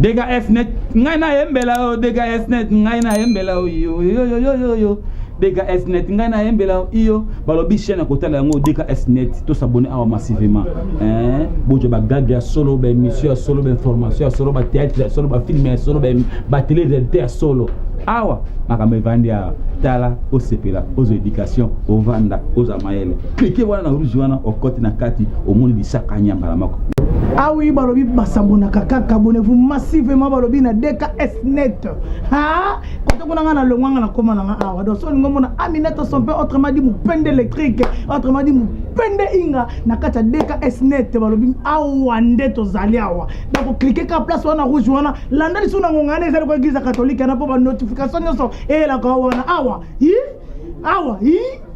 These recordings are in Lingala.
Dega Snet, ngaina embela o, Dega Snet, ngaina embela o, yo. Dega Snet, ngaina embela o, yo. Balobi chaîne côté la ngo Dega Snet, tout s'abonner à massivement. Bojo ba gaga solo, ba émission solo, ba information solo, ba théâtre solo, ba film solo, ba télé réalité solo. Awa, makambe vandia tala, au sepela, aux éducations, au vanda, aux amaele. Cliquez voilà na rouge wana, au côté na kati, au monde di sakanya malamako. Ah oui, balobi basabona kaka, abonnez-vous massivement balobi na DKS Net. Ah, quand on a na longwanga na koma na awa. Donc so ngomona Aminata son père autrement dit mu pende électrique, autrement dit mu pende inga na kata DKS Net balobi awa ndeto zali awa. Donc cliquez ka place wana rouge wana, landa li suna ngongane za ko église catholique na po ba notification nyoso et la ka wana awa. Awa,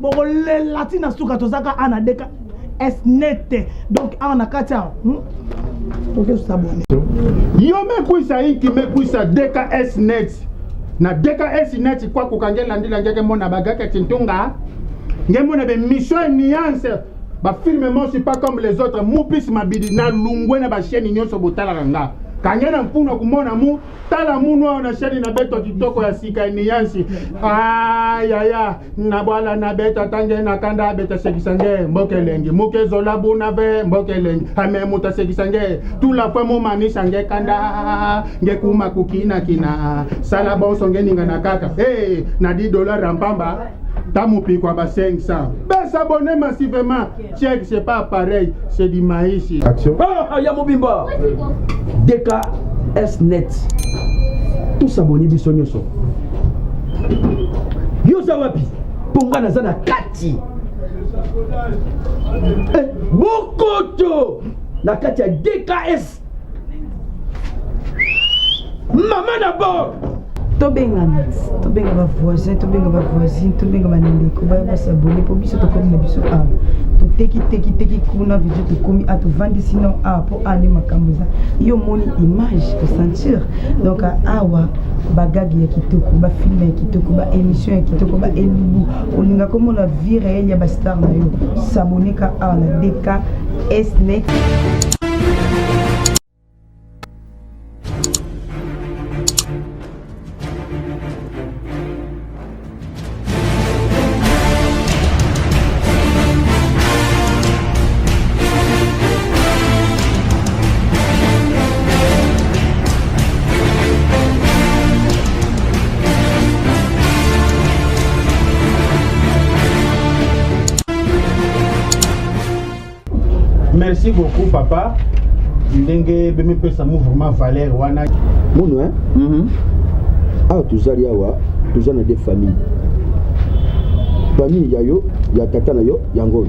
boko le latina suka tozaka ana DKS-Net. Donc, on a 4 ok, s'abonner. Yo me kuisa inki me kuisa DKS-Net. Na DKS-Net kwa kukangela ndila ngeke mona bagake tintunga. Nge mona be mission et nuance. Ba filme mo c'est pas comme les autres. Mupis mabidi na lungwe na ba chaîne nyonso botala ranga. Kanyana mpuna kumona mu tala muno na chaîne na beto kitoko ya sika nuance. Ya na bwala na beta tange na kanda beta sekisange mbokelengi muke zola buna ve mbokelengi ame muta sekisange tout la fois mo mani sange kanda nge kuma kukina kina sala bonso nge ninga na kaka na $10 rampamba tamu pikwa ba 500 ben s'abonner massivement check c'est pas pareil c'est du maïs action ya mobimba DKS-Net tout s'abonner biso nyoso yoza wapi ponga na zana kati bokoto na kati ya DKS mama d'abord tobenga ba voisin tobenga ba ndeko ba s'abonner pour biso to comme na biso a to teki kuna video to komi a to vandi sinon a pour aller makambuza yo moni image pour sentir donc awa bagagi ya kitoko ba film ya kitoko ba émission ya kitoko ba elubu olinga comme la vie réelle ya ba star na yo s'abonner ka a na DKS-Net. Merci beaucoup papa. Ndenge beme pesa mouvement valeur wana. Mono ah tuzali awa tuzana des familles. Famille yayo ya tata na yo yango.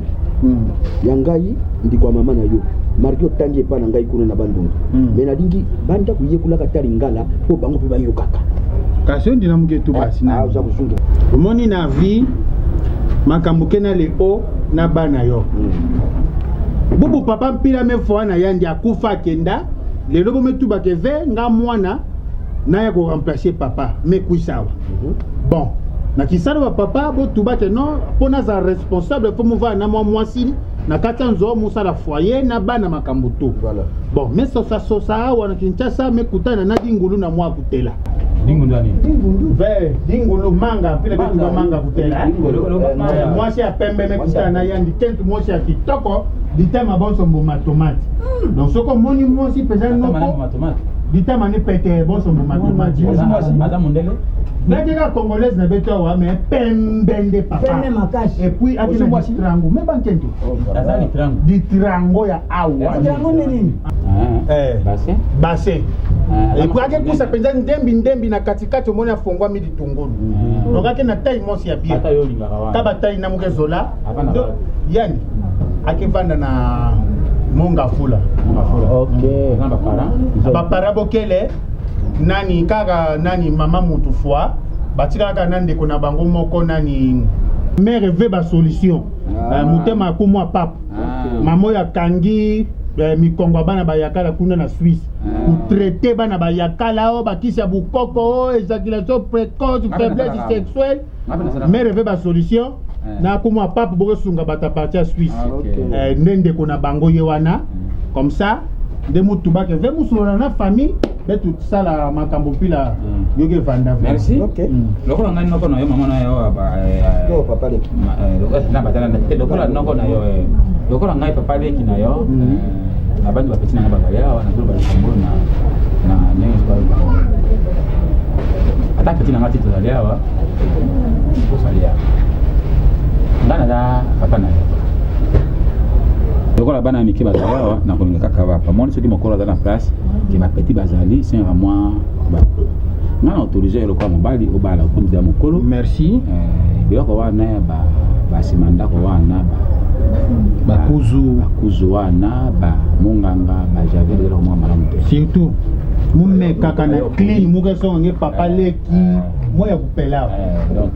Yangai ndi kwa mama na yo. Mariko tangi pa na ngai kuna na bandungu. Mais na dingi banda kuye kula katali ngala po bango pe bayo kaka. Kasi ndina mugetu basi na. Uza kusunga. Omoni na vie makambuke na leo na bana yo. Bubu papa mpila me fois na yandi akufa kenda le lobo metuba ke ve nga mwana na ya ko remplacer papa me kuisawa. Bon na kisalo ba papa bo tuba ke non pona za responsable faut mouva na mwasi na katanzo musala foyer na bana makambuto. Voilà. Bon mais sosa wana kinchasa me kutana na dingulu na mwa kutela. Dingulu nani? Dingulu manga pile betu ba manga kutela. Mwasi ya pembe me kutana na yandi tentu mwasi ya kitoko. Ditama bon son boma tomate. Donc ce qu'on moni moi si pesant non tomate. Ditama ni pété bon son boma tomate. Madame Mondele. Nadia congolaise na beto wa mais pembende papa. Et puis a dit moi si trango mais bankento. Azali trango. Di trango ya awa. Trango nini? Bassin. Et puis a dit ça pesant ndembi na katikati moni afongwa mi ditungulu. Donc a na taille moi si ya bien. Kaba taille na mukezola. Yani akivanda na monga fula. OK. Ba para bokele nani kaka nani mama mutu foi batika kaka nande kona bango moko nani mère veut ba solution. Mutema ko moi papa. Mamo ya kangi mikongo bana bayakala kuna na Suisse. Pour traiter bana bayakala o bakisa bukoko éjaculation précoce faiblesse sexuelle. Mère veut ba solution. Na kuma papa boko sunga bata partir Suisse. Nende kona bango yewana comme ça de mutu ba ke ve musula na famille be tout ça la makambo pila yoge vanda. Merci. Ok. Lokola ngani noko na yo mama na yo Yo papa le. na batala na lokola noko na yo lokola ngai papa le kina yo abandi ba petina na baba yao na kuba sambo na nengi kwa ata petina ngati to dalia wa kusalia ngana da papa na lokola bana miki bazalawa na kolinga kaka ba pamoni soki mokolo na place ki ba petit bazali c'est vraiment ba ngana autoriser lokola mobali obala kumza mokolo. Merci. Biloko wana ba simanda ko wana bakuzu wana ba munganga ba javel de l'homme malamu. Surtout mume kaka na clean muke so nge papa leki moya kupela. Donc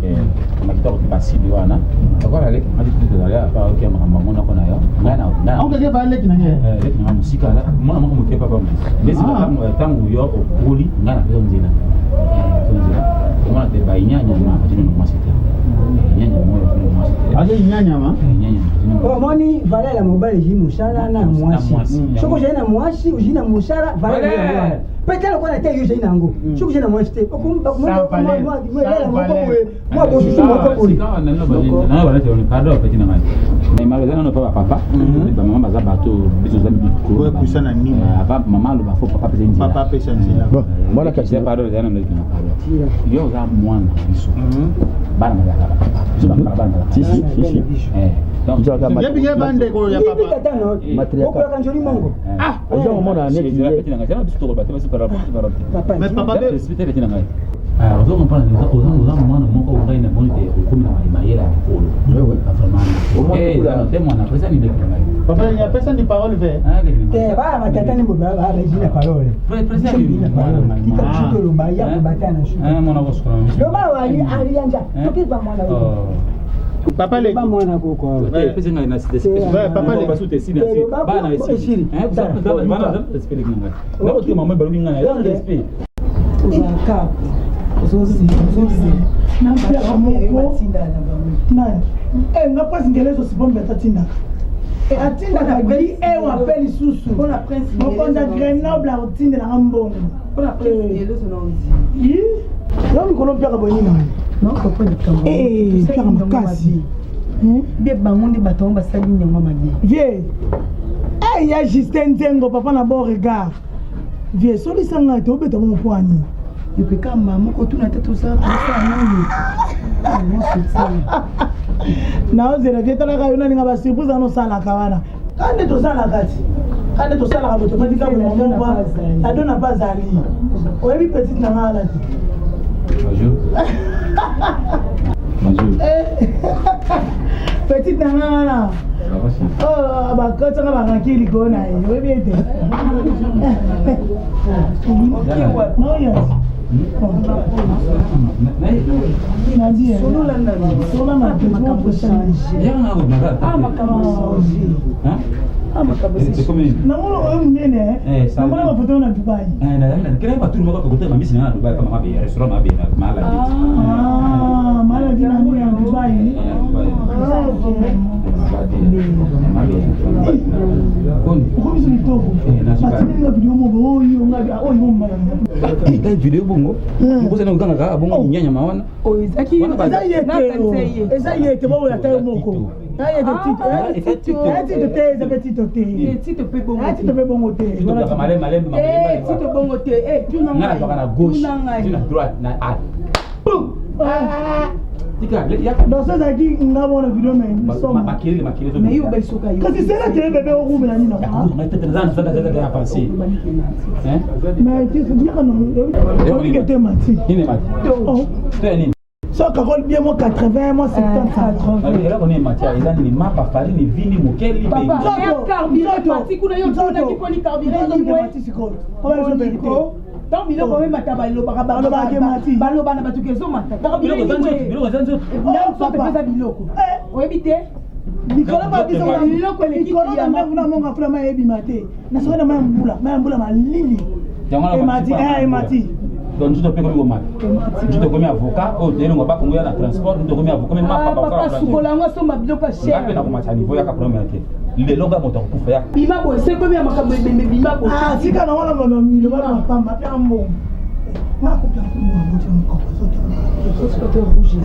makitoko basibi wana akola leki madi tuto dalia pa okia makamba mona kona yo ngana Onge ke ba leki na nge leki na musika la mona moko muke papa mu besi tangu yo okuli ngana pezo nzina mona te ba inyanya na patino no masita nyanya moyo no masita aje nyanya ma nyanya omoni valela mobali ji musala na mwasi soko je na mwasi uji na musala valela peut-être qu'on était yo je na ngo soko je na mwasi te moi na ba lete on pardon petit na ngai mais malheureusement non pas papa ba maman baza bato biso za biko ko kusana nini papa maman lo ba fo papa pesa nzila papa pesa nzila Bon, moi kasi pardon za na ndiki na pardon yo za mwana biso bana mazaka biso bana Si. donc yebi ye bande ko ya papa okola kanjoli mongo Oza mona net petit na ngai za biso to ba te ba papa mais papa be respecter petit na ngai ozo comprendre oza mwana moko ngai na monite okomi na mayela ya mikolo vraiment te mwana presa ni ndeki na ngai papa ya pesa ni parole ve te ba matata ni boba ba regina parole presa ni tika chuto lo ba ya ko batana shu mwana bosko na lo ba wali alianja toki ba mwana ko papa le ba mwana ko ko pesa ngai na site papa le basu te sina se bana esi bana respect na ngai na oki mama ba ngai na respect uzaka uzozi na mpaka moko nani nga pasi ngelezo sipombe atatindaka atindaka gi ewa mpe lisusu mokonza grenoble akotindelanga mbongo yo mikolo mpiaka boyini nani mpiaka makasi bie bango nde bato ngo basali ndengo mabie vie ya justin nzengo papa na bon regard vie solisanga te obeta bongo mpo ani yopeka mama kotuna te tosala nani naozela vie talaka yo naninga basurprise anosalaka wana kande tosalaka ti kande tosalaka boto batika bomamokwa adona mpe azali oyebi petite nanga ala ti petite nanga wana bakotanga bakanki likolo na ye oyebi ete namona oyo munene namona bafoto na dubai maladi nango ya dubai okomiso litoko batinelinga video moko oyo ngaoyo video bongo mokosana kokanga kaka bongo nyanya mawana eza yete baoyo ata yo moko tito te eza mpe tito te tito mpe bongo te tito bongo te ngana toka na gauche na droite na a donc ça ezalaki nga mona video kasi sela tele bebe okumela nini mais te mati so kakoli bien mo 80 mo 70 eloko nini matière eza nini mapa farine vini mokeli donc biloko oyo mata balobaka baloba na bato kezomata eza biloko oyebi te biloko elekikolonamonga fula ma yebima te nasoki na maya mbula malili emati donc ntuto mpe komi komata ntuto komi avocat oyo toyelingo bakongo ya na transport ntuto komi avocat me mapa sukola yango asomba biloko ya cher mpe na komata niveau yaka problème ya te Les longs moto pour faire. Bima bo c'est combien makambo bima bo. Ah, sika na wana mama milo bana mapamba pe ambo. Ma ko pia ko mo moto mo ko so to. C'est pas rouge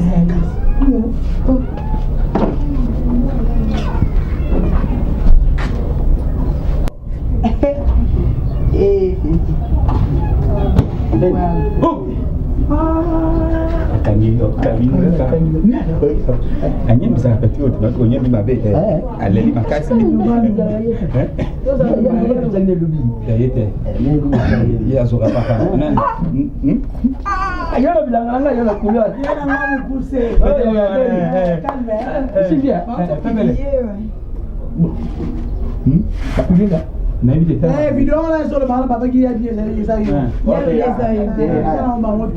Anya bisa kati wote na onye mi mabe aleli makasi yete ya zoka papa nani ayana bilanga yana couleur Yana mamu pousse. Calme. Sylvia bakulinga na evite ta Eh, vidéo là sur le mal papa qui a dit ça y est.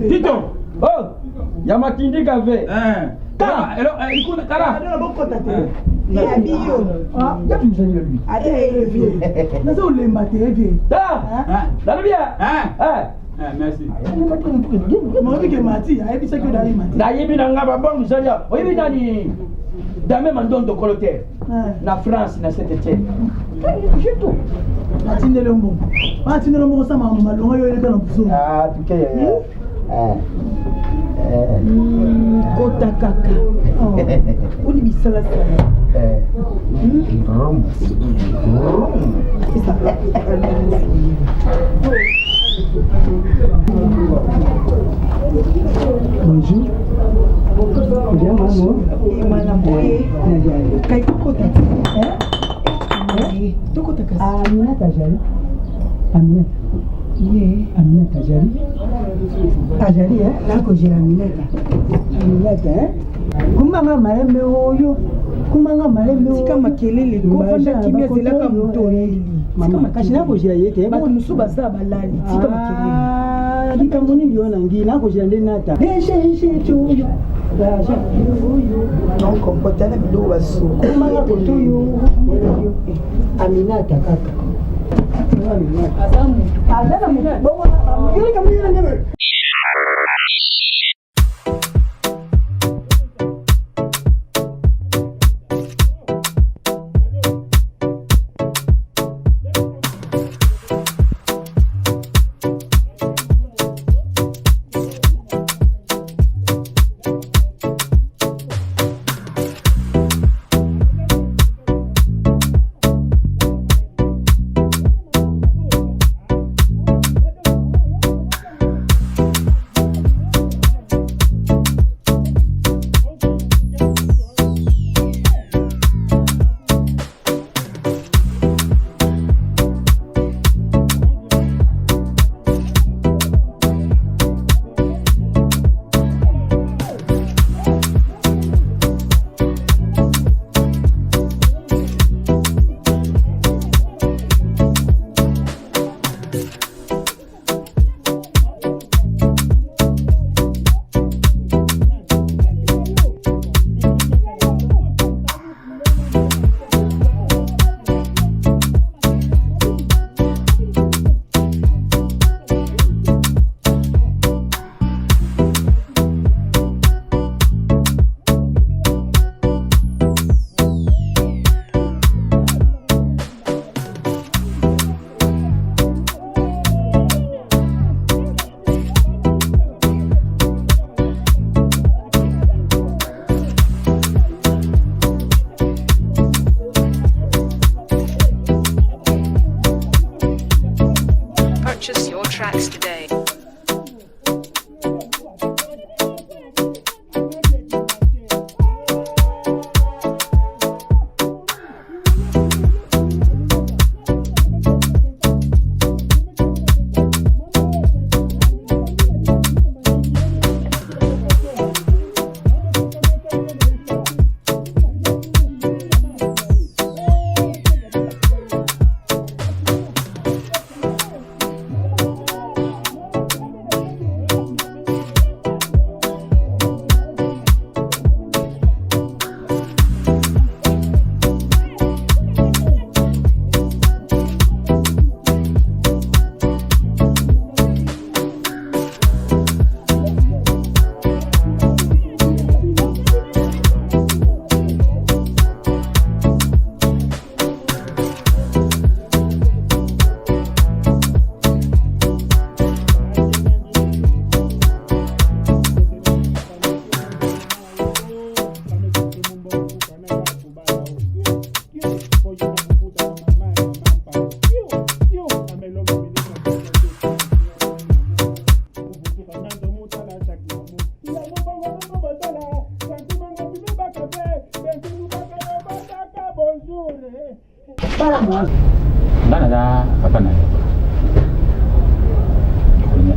Tito oh ya makindi kave kara elo ikuna kara Ana boko tate. ya bio Ah, ya tumsani lui na so lemba te vie. ta la bien merci Mo bi ke mati, ai bi se ke dali mati. na yebi na ngaba bon musanya oyebi nani dame mandondo colotaire na France na Saint-Étienne j'ai tout Matinde le mbo. Matinde le mbo sama mo malonga yo ile kana buso. tuke kota kaka uni bisala sala Bonjour. Bien maman. mana boye kai kota toko takasi Amina tajali. Amina. Ye, Amina tajali. Tajali nako jira Aminata. Aminata Kumanga malembe oyo. Kumanga malembe oyo. tika makelele kofanda kimia zelaka mutori Mama kashi nako jira yete. bato mosusu baza balali tika makelele likambo nini yo nangi nako jira nde nata. Eshe choyo. donc kompotana biloko basuku Kumanga kotoyo. Aminata kaka. Azana mutu. Yule kama yule nebe.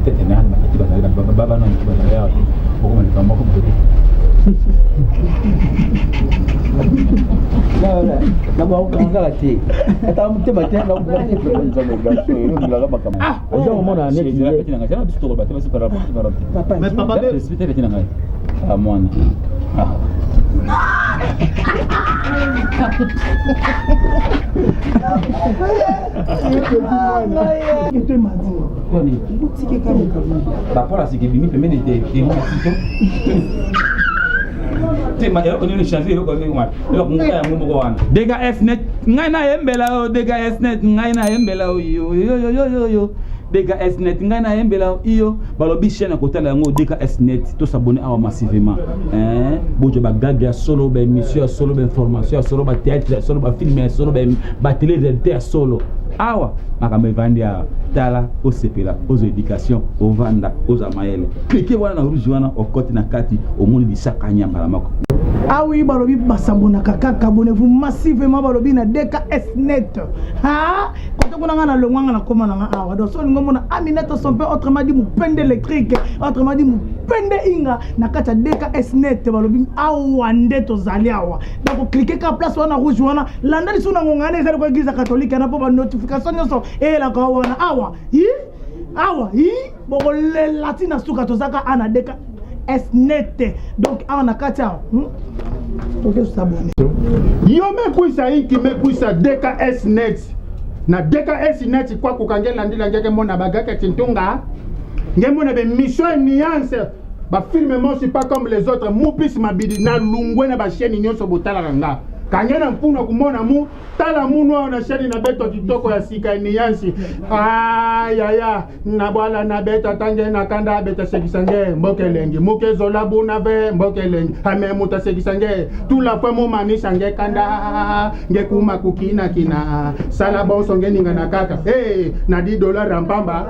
tête est nade, tu vas aller baba non, tu vas aller au moment de moi comme D'abord, on va rater. Attends, tu vas faire la Dega Snet, ngaina embela, Dega Snet, ngaina embela, yo. Dega Snet, ngaina embela, yo. Balobi chaîne à côté la ngo Dega Snet, tous s'abonner à massivement. Bojo ba gaga solo, ba émission solo, ba information solo, ba théâtre solo, ba film solo, ba télé solo. Awa, makame vandia tala, au CPLA, aux éducations, au vanda, aux amael. Cliquez voilà na rouge wana, au côté na kati, au monde di sakanya malamako. Ah oui, balobi basabona kaka abonnez-vous massivement balobi na DKSnet. Ah, quand on a na longwanga na koma na awa. Donc so ngomona Aminata son père autrement dit moupende électrique, autrement dit moupende inga na kata DKSnet balobi awa ndeto zali awa. Donc cliquez ka place wana rouge wana, landa lisu na ngongana ezali ko église catholique na po ba notification nyonso e la ka wana awa. Awa, boko le latina suka tozaka ana DKSnet. Donc on a kata OK, s'abonner. Yo mekuisa inki mekuisa DKSnet. Na DKSnet kwa kukangela ndila ngeke mona bagaka tintunga. Ngemona be mission nuance. Ba filme moi c'est pas comme les autres. Mupis mabidi na lungwe na ba chaîne nyonso botala ranga. Kanyana mpuna kumona mu tala munwa na chaîne na beto kitoko ya sika nuance. Ya na bwala na beto tange na kanda beta sekisange mbokelengi muke zola buna ve mbokelengi ame muta sekisange tula kwa mo manisha nge kanda nge kuma kukina kina sala bonso nge ninga na kaka na $10 rampamba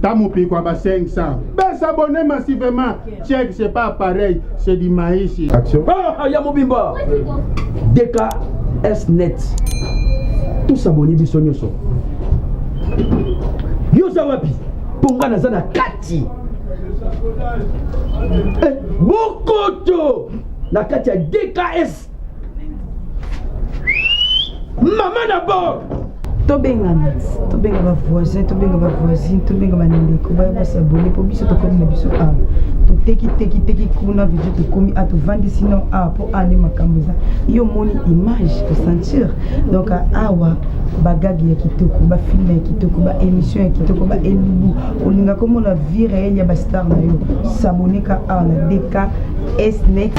tamupi kwa ba 500 baisse abonner massivement check c'est pas pareil c'est du maïs action ya mobimba DKSnet tous abonnés biso nyonso yoza wapi ponga na zana kati bokoto na kati ya DKS mama na bo tobenga ba voisin tobenga ba ndeko ba s'abonner pour biso to comme na biso a to teki kuna video to komi a to vandi sinon a pour aller makambuza yo moni image to sentir donc awa bagagi ya kitoko ba film ya kitoko ba émission ya kitoko ba elubu olinga comme la vie réelle ya ba star na yo s'abonner ka a na DKSnet.